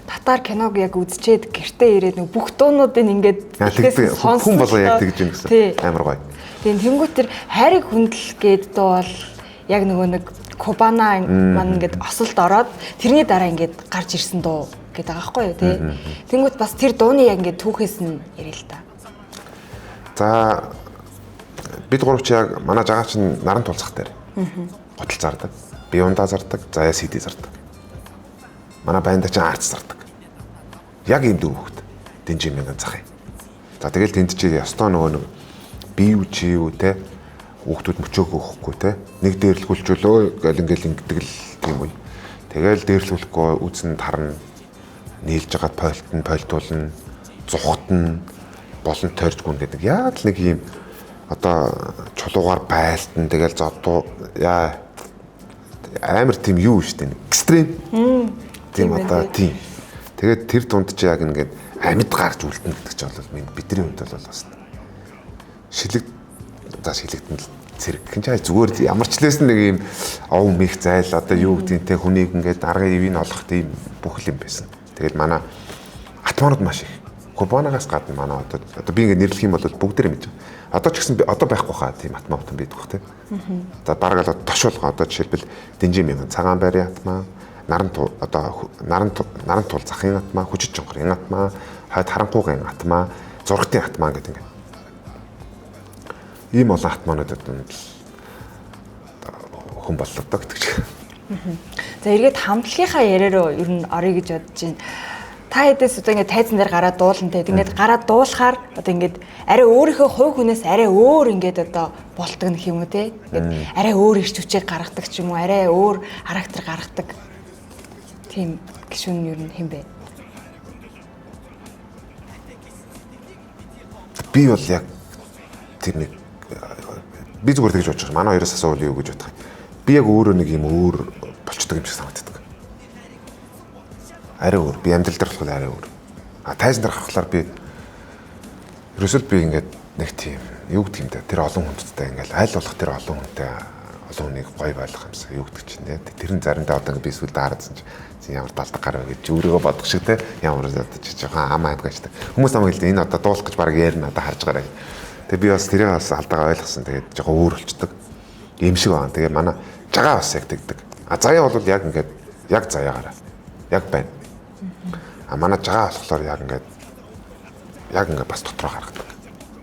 Татар киног яг үзчихэд гэртээ ирээд нэг бүх дуунуудыг ингээд хүн болго яг тэгж юм гэсэн. Амар гоё. Тийм тэнгуут тэр хайрыг хүндэл гээд дуу бол яг нөгөө нэг Кубана маань ингээд осолд ороод тэрний дараа ингээд гарч ирсэн дуу гэдэг байгаа байхгүй юу тий. Тэнгуут бас тэр дууны яг ингээд түүхээс нь ярил л та. За бид гурав чи яг манай жагаа чинь наран тулцах дээр. Готл зардаг. Би ундаа зардаг. Заяа CD зардаг. Манай байнда чинь арц зардаг. Яг ийм дүү хөхт. Дэнжимэн цахыг. За тэгэл тэнд чи ёстой нөгөө нэг бие үү чи юу те хүүхдүүд мөчөөгөө өгөхгүй те нэг дээрлгүүлжүүлөө гэл ингээл ингэдэг л тийм үе. Тэгэл дээрлүүлэхгүй үзэн тарна нийлж байгаа пойлтуулна зугтна болон тойрчгүй гэдэг яг л нэг ийм одоо чулуугаар байлтан тэгэл зодуу яа амар тийм юу штэ экстрим тийм одоо тийм тэгээд тэр дунд чи яг ингээд амьд гарч үлдэнэ гэдэг ч бол бидний хувьд бол бас шилэгдэн л зэрэг хин чай зүгээр ямар ч лээс нэг юм ов мих зайл одоо юу гэдгийг те хүнийг ингээд аргын ивийг олох тийм бүх юм байсан. Тэгээд манай атманууд маш их Кубанагаас гадна манай одоо би ингээд нэрлэх юм бол бүгдээр мэдээ. Одоо ч гэсэн одоо байхгүй хаа тийм атман утан байдаг бах те. За бараг л тошуулга одоо жишээлбэл Дэнжимэн цагаан байрын атман наран тул захын атмаа, хүчит чонгорын атмаа, хойд харанхуугийн атмаа, зургатын атмаа гэдэг ингээд. Ийм олон атмаануудад хүн боллоо гэдэг чинь. За эргээд хамтлагийнхаа яриараа ер нь орё гэж бодож байна. Та хэдээс одоо ингээд тайзан дээр гараад дуулна те. Ингээд гараад дуулахаар одоо ингээд арай өөрийнхөө хувь хүнээс арай өөр ингээд одоо болтгох юм уу те. Ингээд арай өөр ирч хүчийг гаргадаг ч юм уу, арай өөр характер гаргадаг. Тийм гишүүн нь ер нь хэн бэ? Би бол яг тэр нэг би зүгээр тэгж бодож байна. Манай хоёроос асуувал юу гэж бодох юм. Би яг өөрөө нэг юм өөр болчдөг юм шиг санагддаг. Арай өөр. Би амьдрал дээр болохоор арай өөр. Тайзан дээр хахлаар би ерөөсөө би ингээд нэг тийм юу гэдэг юм те. Тэр олон хүндтэй ингээд аль болох тэр олон хүнтэй олон хүнийг гоё байлгах юмсан юу гэдэг чинь те. Тэрэн заримдаа одоо ингээд би эсвэл даарадсан чи ямар далдаг гар вэ гэж өөрийгөө бодох шиг те. Ямар одоо жоохон ам аймгаач те. Хүмүүс намайг хэлдэг энэ одоо дуулах гэж баг ярина одоо харж гараа. Тэгээ би бас тэрийг бас алдаага ойлгосон. Тэгээд жоохон өөр болчдөг. Ийм шиг байна. Тэгээ манай жагаа бас яг тэгдэг. Заяа бол яг ингээд яг заяагаараа. Яг байна. Манай жагаа болохоор яг ингээд бас дотроо гаргадаг.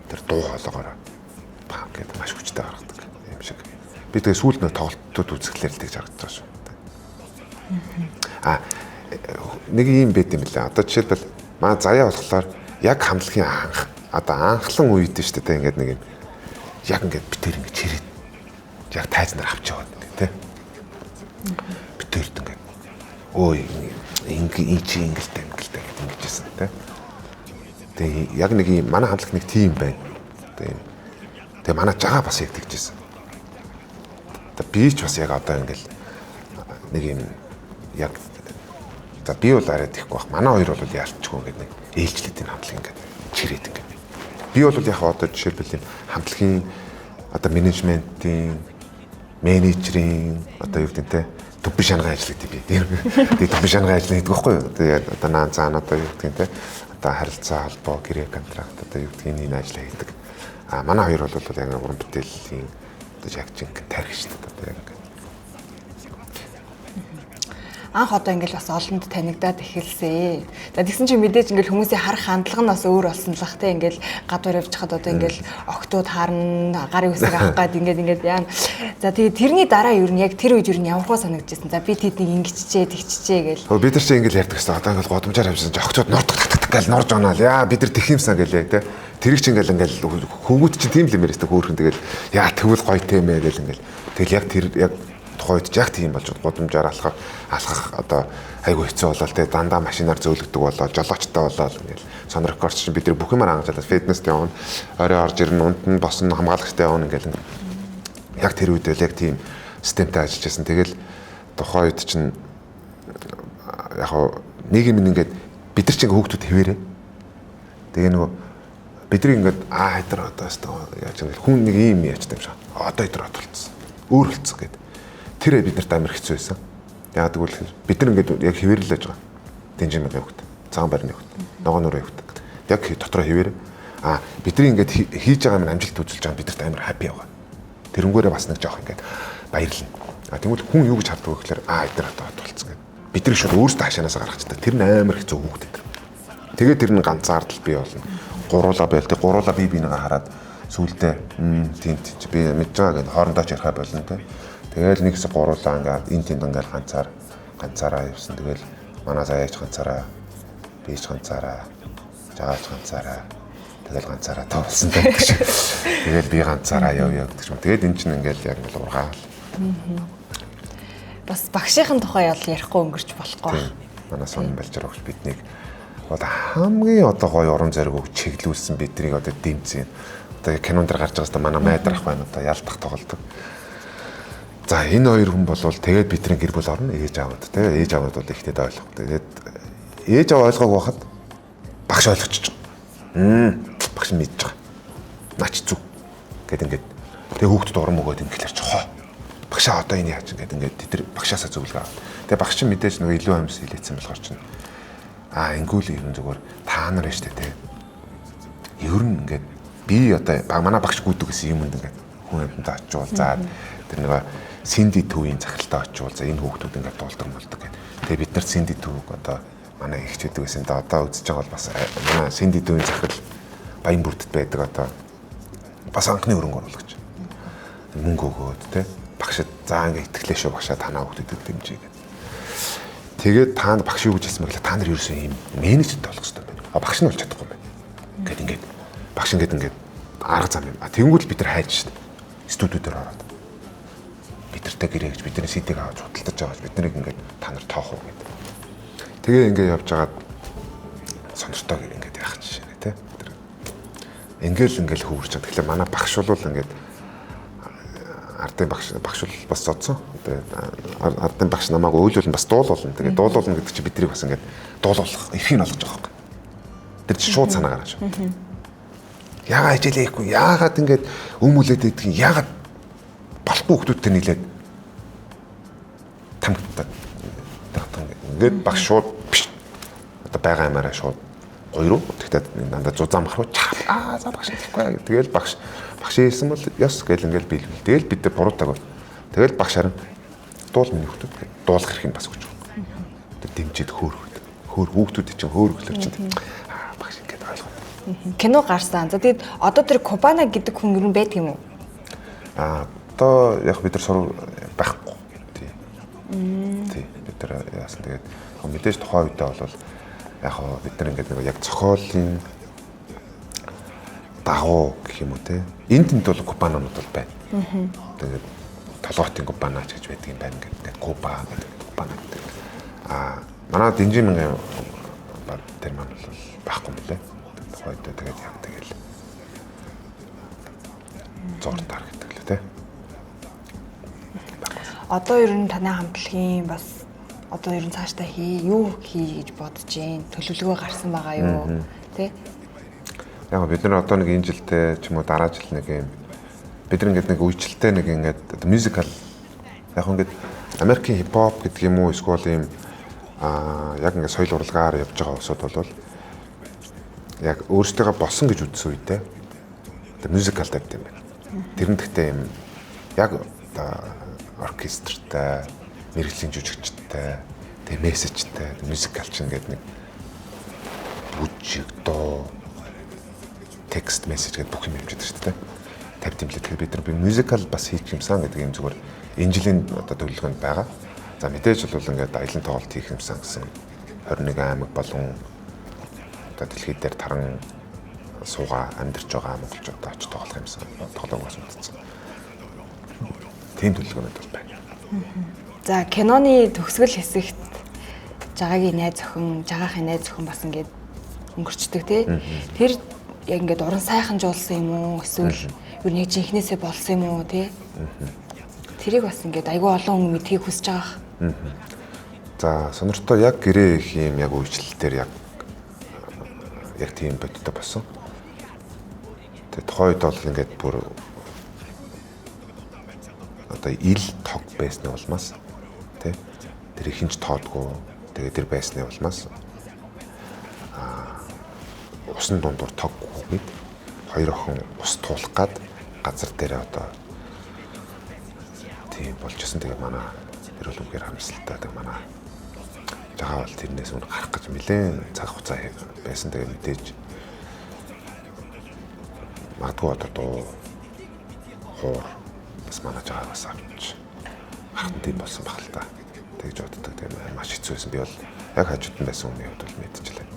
Тэр дуу хоолоогоор баг гэдэг маш хүчтэй гаргадаг юм шиг. Би тэгээ сүүлд нэг тоглолтууд үзэхлээр л тэгж харагдаж шүү. Нэг юм байт юм лээ. Одоо жишээлбэл манай заяа болохоор яг хамтлагийн анхлан үед шүү дээ. Ингээд нэг юм яг ингээд битэр ингээд чирээд яг тайзнаар авч яваад тий. Битэрд ингээд ой ингээдтэй ингэжсэн тий. Тэгээ яг нэг юм манай хамтлаг нэг тим байна. Тэгээ манай жагаа бас яг тэгжсэн. Тэгээ би ч бас яг одоо ингээд нэг юм яг за би бол арай тэхгүй бах. Манай хоёр бол яалтчгүй ингээд нэг ээлжлээд энэ хамтлаг ингээд чирээд ингээд. Би бол яг одоо жишээлбэл юм хамтлагийн одоо менежментийн менежерийн одоо юу гэдэг те төв шангаа ажилладаг би. Тэгээ төв шангаа ажилладаг байхгүй юу? Тэгээ одоо наан цаан одоо юу гэдэг те одоо харилцаа холбоо гэрээ контракт одоо юу гэдэг энэ ажил хийдэг. Манай хоёр бол яг уран бүтээлийн одоо яг чинь тархич шүү дээ. Яг анх одоо ингээл бас олонд танигдаад эхэлсэн. За тэгсэн чинь мэдээж ингээл хүмүүсийн харах хандлага нь бас өөр болсон л бах те. Ингээл гадуур явж хахад одоо ингээл октод харна, гарын үсэг авах гад ингээд яана. За тэгээ тэрний дараа юу нь яг тэр үед юу нь ямархуу санагдчихсан. За би тэднийг ингэччээ, тэгччээ гээл. Бид нар чинь ингээл ярьдаг гэсэн. Одоо ингээл годомжаар авчихсан чинь октод нордох гэл норж онаал. Яа бид нар тэх юмсан гэлээ те. Тэрийг чинь ингээл хөвгүүд чинь тийм л юм яриастай хөөрхөн тэгэл яа тэгвэл гоё тэмээ гэл ингээл. Тэгэл яг тэр яг тухайд яг тийм болж гудамжаар алхах одоо айгу хэцүү болол те дандаа машинаар зөөлгдөг болоо жолоочтой болоо ингээл сонрокорч чинь бид нар бүх юмар хангалттай фитнест явна орой орж ирнэ унд нь босно хамгаалагчтай явна ингээл яг тэр үед л яг тийм системтэй ажиллаж байсан. Тэгэл тухайд чинь яг нийгэм ингээд бид нар чинь хүүхдүүд хэвээрээ тэгээ нөгөө бидний ингээд хайдар одоо яаж ингээл хүн нэг юм яачтай юм шиг одоо хэдрээд болцсон өөр болцсон гэдэг. Тэр бид нарт амар хэцүү байсан. Яагаад гэвэл бид нар ингээд яг хэвэрлэж байгаа. Дэнжимэн хөвгт, цагаан байрны хөвгт, ногоон нурын хөвгт. Яг дотроо хэвээр. Бидний ингээд хийж байгаа юм амжилт үзүүлж байгаа бидэрт амар хаппи байгаа. Тэрнгүүрээ бас нэг жоох ингээд баярлна. Тэгвэл хүн юу гэж харддаг вэ гэхээр эдгээр одоо болцсон гэдэг. Бид нар шууд өөрсдөө хашаанаас гаргацдаг. Тэр нь амар хэцүү хөвгт. Тэгээд тэр нь ганцаардл бий болно. Гуруула байл. Тэг гуруула бие бинийгээ хараад сүулдэ тийм би мэдж байгаа гэдэг хоорондоо ч ярих болно те. Тэгэл нэг хэсэг гуруулаа ингээд энэ тэнд ингээд ганцаараа явсан. Тэгэл манай заяач ганцаараа бийж ганцаараа, жаач ганцаараа, тэгэл ганцаараа тавсан байдаг шиг. Тэгэл би ганцаараа яв гэдэг юм. Тэгээд эн чинь ингээл яг л ургаал. Бас багшийн тухай бол ярихгүй өнгөрч болохгүй. Манай сон балжир өгч биднийг одоо хамгийн одоо гоё уран зориг өгч чиглүүлсэн биднийг одоо дэмцэн. Одоо кинон дээр гарч байгаа хэвээр манай майдар ах байна одоо ялдах тоглолдог. За энэ хоёр хүн болвол тэгээд бидний гэр бүл орно ээж аавд те ээж аавд бол ихтэй ойлгох. Тэгээд ээж аав ойлгоогүй хахад багш ойлгочих. Багш мэдж байгаа. Нач зүг гэд ингээд тэгээд хүүхдэд урам өгөөд ингээд хэлэрч хоо. Багшаа одоо энэ яаж ингээд тэр багшаасаа зөвлөгөө аваад. Тэгээ багш чинь мэдээж нөгөө илүү амьс хэлээдсэн болохоор чинь ингүүл ер нь зүгээр та нар штэ те. Ер нь ингээд би одоо манай багш гүйдэг гэсэн юмд ингээд хүн амьтанд очивол за тэр нөгөө Синди төвийн захиралтаа очивол за энэ хүүхдүүд ингээд дуулдаг болдог гэх. Тэгээ бид нар Синди төвөг одоо манай ихчээдэг гэсэн да одоо үзэж байгаа бол бас манай Синди төвийн захирал Баян бүрдэд байдаг одоо бас анхны өрөнгө оруулагч. Мөнгө өгөөд те багшд за ингээд итгэлээ шүү багшаа танаа хүүхдэд дэмжиж гэдэг. Тэгээд та багш юу гэж хэлсэн мэглээ та нар ерөөсөө ийм менежертэй болох хэрэгтэй байна. Багш нь болж чадахгүй байна. Ингээд ингээд багш ингээд арга зам юм. Тэнгүүд бид нар хайж шít. Студиудээр ороод. Бидэртэй гэрээ гэж бидний CD-г аваад худалдаж аваад биднийг ингээд та нар тоох уу гэдэг. Тэгээ ингээд явж байгаад сониртой ингээд яах жишээ нэ тэ. Ингээл хөвөрч чад. Тэгэхээр манай багш бол ингээд ардын багш бол бас зодсон. Тэгээд ардын багш намайг өөлүүлэн бас дуулуулна. Тэгээд дуулуулна гэдэг чинь биднийг бас ингээд дуулуулах эрхийг олгож байгаа юм. Тэр чинь шууд санаа гаргаж. Яагаад хичээлээхгүй? Яагаад ингээд өмүүлээд идэх юм? Яагаад болохгүй хүмүүстэй нийлээд тамгтаад ингээд багш шууд одоо байгаа юмараа шууд гоёроо. Тэгэхдээ дандаа зузаан махруу за багш хэлэхгүй. Тэгэл багш хэлсэн бол ёс гэл ингээл биелвэл. Тэгэл бид буруутай бол. Тэгэл багш харин дуул миний хүмүүс гэдэг дуулах хэрэг нь бас өгч байгаа. Тэр дэмжиж хөөр хүүхдүүд чинь хөөр өглөр чинь багш ингээд ойлгоо. Кино гарсан. За тэгээд одоо тэр Кубана гэдэг хүн юу байдаг юм уу? Одоо яг бид нар сурав байхгүй. Тий. Бид нар яасан тэгээд мэдээж тухайн үедээ бол яг бид нар ингээд нэг яг зохиолын дагуу гэх юм уу те. Энд бол Кубананууд бол байна. Тэгээд толгойтын Кубанач гэж байдаг юм байна гэдэг Куба гэдэг Кубана гэдэг. Манай Динжимэн тэр маань бол байхгүй юм лээ. Тухайд тэгээд яг тэгэл зуртаар гэдэг лээ те. Одоо ер нь таны хамтлагийн бас одоо ер нь цаашдаа юу хий гэж бодож जैन төлөвлөгөө гарсан байгаа юу тий? Яг бид нар одоо нэг энэ жилдээ ч юм уу дараа жил нэг юм бид нар ингээд нэг үйлчлэлтэй нэг ингээд мюзикал яг ингээд Америкийн хипхоп гэдэг юм уу эсвэл юм яг ингээд соёл урлагаар явж байгаа усуд бол яг өөрсдөө босон гэж үзсэн үедээ мюзикал тавьд юм байна. Тэр нь гэхдээ юм яг оркестртай, мэргэжлийн жүжигчтэй, тэгээ мессежтэй, мюзикалч ингээд нэг бүжиг доо текст мессеж гэдэг бүх юм явж байгаа шүү дээ. Тавьд юм лээ. Тэгэхээр бид нар мюзикал бас хийх юмсан гэдэг юм зүгээр энэ жилийн одоо төлөвлөгөөнд байгаа. За мэдээж бол ингээд аялын тоглолт хийх юмсан гэсэн 21 аймаг болон одоо дэлхийд дээр таран суугаа амьдарч байгаа монголчуудаа очиж тоглох юмсан тоглоомоос үзсэн. Тийм төлөвлөгөөнд бол байна. За киноны төгсгөл хэсэгт жагаагийн найз жагаахын найз охин бас ингээд өнгөрчдөг тий. Тэр яг ингээд уран сайхан жуулсан юм уу эсвэл юу нэг жинхнээсээ болсон юм уу тий. Тэрийг бас ингээд айгүй олон хүн мэдхийг хүсэж байгаа. За сонирхтой яг гэрээ их юм яг үйлчлэл дээр яг тийм бодтой болсон. Тэгээ тухайд бол ингээд бүр одоо ил тог байсны улмаас тий тэр ихэнч тоодгүй тэгээ тэр байсны улмаас усан дундуур тог үгээд хоёр охин ус туулах гад газар дээр одоо тийм болчихсон. Тэгээ манай эрүүл үгээр хамсалтай тэгээ манай жагаа бол тэрнээс өмнө гарах гэж нэлээд цаг хугацаа байсан. Тэгээ мэдээж магадгүй одоо дуу хоор бас манай жагаа бас авч хатан тийм болсон баг л та. Тэгж боддог. Тэгээ маш хэцүү байсан. Би бол яг хажууд нь байсан хүний хувьд бол мэдчихлээ.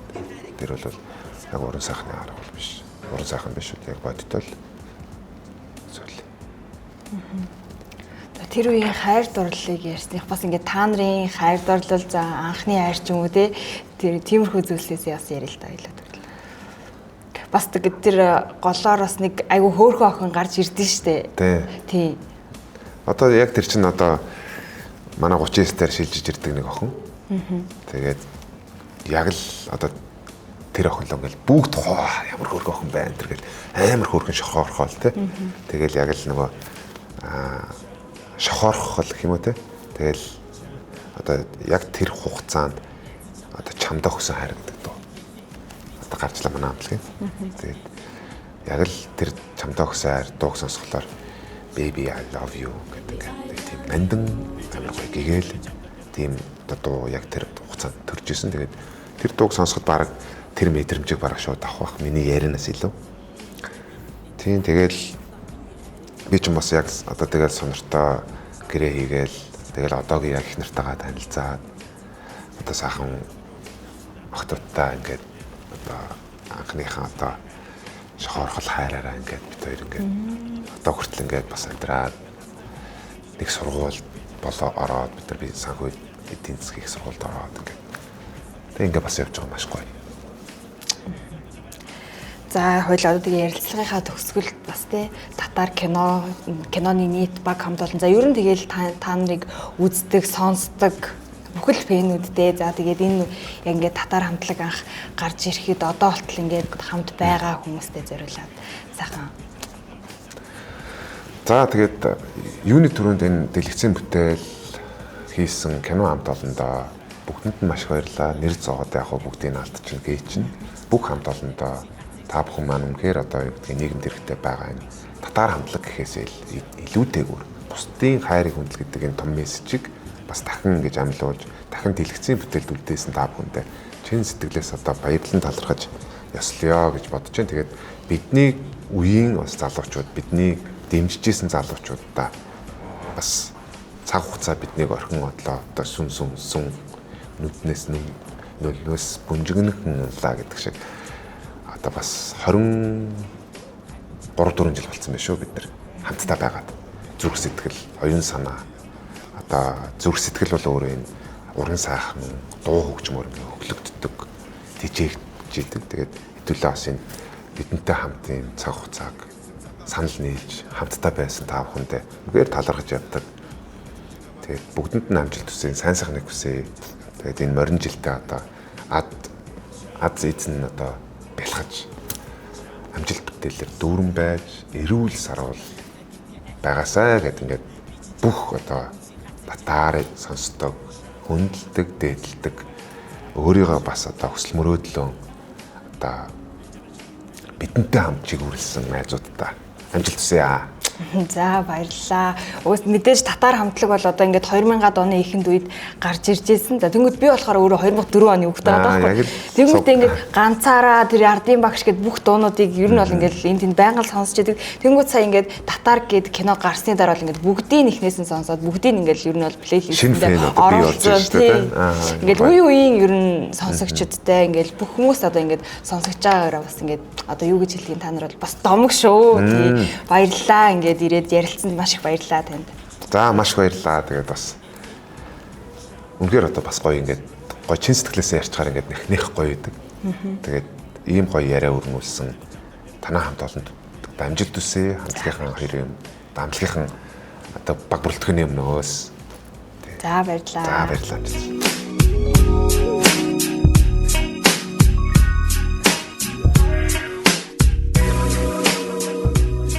Тэр бол яг уран сайхны арга бол биш. Уран сайхан биш үү? Яг бодитол зүйл. Тэр үеийн хайр дурлалыг ярьсных бас ингээд та нарын хайр дурлал за анхны хайр ч юм уу те тэр тиймэрхүү зүйлсээс бас ярил л да ойлоо төрлөө. Бас тэр голоор бас нэг айгу хөөхөн охин гарч ирдэ штэ. Тий. Одоо яг тэр чинь одоо манай 39-даар шилжиж ирдэг нэг охин. Тэгээд яг л одоо тэр охин л ингээл бүгд ямар хөөрхөн охин байна тэр гэл амар хөөрхөн шохоорхоо л те. Тэгэл яг л нөгөө шохоорхол гэх юм уу те. Тэгэл одоо яг тэр хугацаанд одоо чамдаа өгсөн хайр гэдэг дөө. Одоо гарчлаа манай амтлагийн. Тэгээд яг л тэр чамдаа өгсөн хайр дууг сонсголоор baby I love you гэдэг тийм нандин амар гоё гэгэл тийм одоо яг тэр хугацаанд төрж исэн. Тэгээд тэр дууг сонсоход баг тэр мэдрэмжийг бараг шууд авах бах миний ярианаас илүү. Тийм тэгэл би ч бас яг одоо тэгэл сонортой гэрээ хийгээл тэгэл одоогийн яг их нартайгаа танилцаад одоо сайхан охтуудтай ингээд одоо анхныхаа одоо шохоорхол хайраараа ингээд бид хоёр ингээд одоо хүртэл ингээд бас амьдраад нэг сургууль болоо ороод бид нар би санхүү эдийн засгийн сургуульд ороод ингээд тэг ингээд бас явж байгаа маш гоё. За хоёул одоо тэгээ ярилцлагынхаа төгсгөлд бас те татар киноны нийт баг хамт олон. За ер нь тэгээл та нарыг үздэг, сонсдог бүхэл фэнүүдтэй. За тэгээд энэ яг ингээд татар хамтлаг анх гарч ирэхэд одоо болтол ингээд хамт байгаа хүмүүстэй зориулаад сайхан. За тэгээд юуны түрүүнд энэ дэлгэцийн бүтээл хийсэн кино хамт олондоо бүгдэнд нь маш их баярлалаа. Нэр зоогод яг бүгдийг нь алдчихна гээ чинь. Бүх хамт олондоо та бүхэн маань үнэхээр одоо юу гэдгийг нийгэмд хэрэгтэй байгаа энэ татар хамтлаг гэхээс илүүтэйгээр бусдын хайрыг хүндэл гэдэг энэ том мессежийг бас дахин ингэж амлуулж дахин дэлгэцийн бүтээлд үлдээсэн та бүхэндээ чин сэтгэлээс одоо баярлан талархаж ёслоё гэж бодож байна. Тэгээд бидний үеийн бас залуучууд бидний дэмжижсэн залуучуудаа бас цаг хугацаа биднийг орхин одлоо одоо сүн нүднээс нөлөөс бүнжигнэхэн унлаа гэдэг шиг одоо бас 23 4 жил болсон байх шүү бид нар хамтдаа байгаад зүрх сэтгэл, оюун санаа одоо зүрх сэтгэл бол өөрөө энэ уран сайхан дуу хөгжмөр хөглөгддөг тэжээгж идэг. Тэгээд хэдүүлээ бас энэ бидэнтэй хамт ийм цаг хугацааг санал нийлж хамтдаа байсан та бүхэндээ үгээр талархаж явдаг. Тэгээд бүгдэнд нь амжилт хүсье, сайн сайхныг хүсье. Тэгээд энэ морин жилдээ одоо ад эзэн одоо бэлхэж амжилт бүтээлээр дүүрэн байж эрүүл сарвал байгаасаа гэдэг ингээд бүх одоо татаарыг сонсдог, хүндэлдэг, дээдэлдэг өөрийгөө бас одоо хүсэл мөрөөдлөө одоо бидэнтэй хамт чигүүрлсэн найзуудтай амжилт хүсье. За баярлалаа. Уус мэдээж татар хамтлаг бол одоо ингээд 2000-ад оны эхэнд үед гарч ирж ирсэн. За тэнгууд би болохоор өөрөө 2004 оны хүүхэд байгаа байхгүй. Тэнгуудээ ингээд ганцаараа тэр Ардын багш гэд бүх дуунуудыг ер нь бол ингээд энэ тэнд байнга л сонсч идэг. Тэнгууд сая ингээд татар гэд кино гарсны дараа бол ингээд бүгдийг нэхнээс нь сонсоод бүгдийг ингээд ер нь бол плейлистэд оруулсан. Ингээд үеийн ер нь сонсогчдтай ингээд бүх хүмүүс одоо ингээд сонсогч байгаагаараа бас ингээд одоо юу гэж хэлдгийг та нар бол бас домог шүү. Тий. Баярлалаа ингээд ирээд ярилцсанд маш их баярлалаа танд. За маш баярлалаа. Тэгээд бас үнэхээр одоо бас гоё ингээд гоё чин сэтгэлээсээ ярьчаар ингээд нэх гоё идэг. Тэгээд ийм гоё яриа өрнүүлсэн танаа хамт олонд амжилт хүсье. Хамтлагийнхан хоёрын хамтлагийнхан одоо баг бүрэлдэхүүний өмнөөс. За баярлалаа. За баярлалаа.